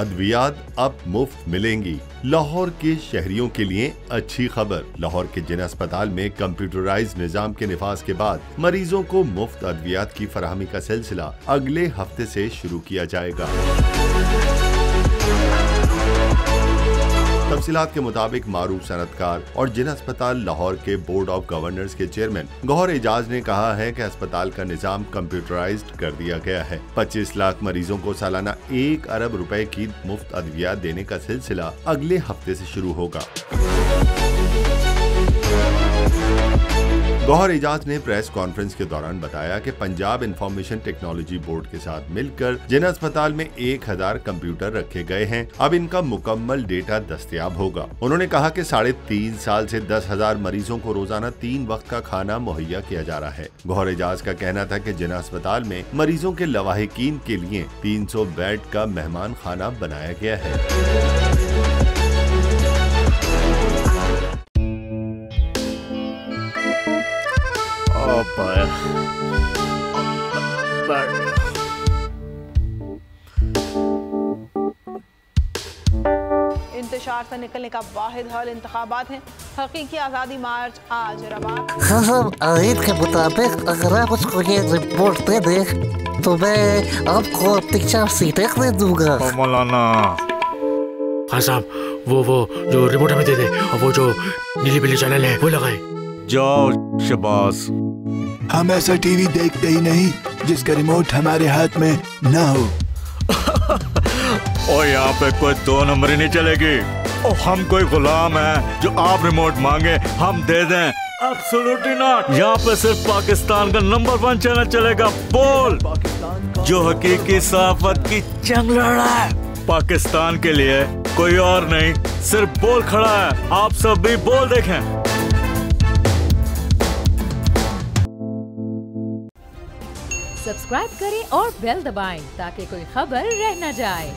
अद्वियात अब मुफ्त मिलेंगी। लाहौर के शहरियों के लिए अच्छी खबर। लाहौर के जिना अस्पताल में कंप्यूटराइज्ड निजाम के निफाज के बाद मरीजों को मुफ्त अद्वियात की फराहमी का सिलसिला अगले हफ्ते से शुरू किया जाएगा। तफसीलात के मुताबिक मारूफ सनतकार और जिना अस्पताल लाहौर के बोर्ड ऑफ गवर्नर्स के चेयरमैन गौहर एजाज ने कहा है कि अस्पताल का निजाम कंप्यूटराइज्ड कर दिया गया है। 25 लाख मरीजों को सालाना 1 अरब रुपए की मुफ्त अद्वियात देने का सिलसिला अगले हफ्ते से शुरू होगा। गौहर एजाज ने प्रेस कॉन्फ्रेंस के दौरान बताया कि पंजाब इंफॉर्मेशन टेक्नोलॉजी बोर्ड के साथ मिलकर जिना अस्पताल में 1000 कंप्यूटर रखे गए हैं। अब इनका मुकम्मल डेटा दस्तयाब होगा। उन्होंने कहा कि 3.5 साल से 10,000 मरीजों को रोजाना 3 वक्त का खाना मुहैया किया जा रहा है। गौहर एजाज का कहना था कि जिना अस्पताल में मरीजों के लवाहिकीन के लिए 300 बेड का मेहमान खाना बनाया गया है। इंतशार से निकलने का वाहिद हल इंतखाबात हैं। हकीकी आज़ादी मार्च आज रवा। हाँ, आयत के मुताबिक अगर आप उसको ये रिपोर्ट दे दे तो मैं आपको 4 सीटें दे दूंगा। मौलाना हाँ साहब, वो जो रिपोर्ट हमें दे दे और वो जो नीली पीली चैनल है वो लगाए। जाओ शबाज। हम ऐसा टीवी देखते ही नहीं जिसका रिमोट हमारे हाथ में न हो। और यहाँ पे कोई 2 नंबरी नहीं चलेगी। और हम कोई गुलाम है जो आप रिमोट मांगे हम दे दें? Absolutely not. यहाँ पे सिर्फ पाकिस्तान का नंबर 1 चैनल चलेगा, बोल, जो हकीकी सहाफत की जंग लड़ रहा है। पाकिस्तान के लिए कोई और नहीं, सिर्फ बोल खड़ा है। आप सब भी बोल देखें। सब्सक्राइब करें और बेल दबाएं ताकि कोई खबर रह न जाए।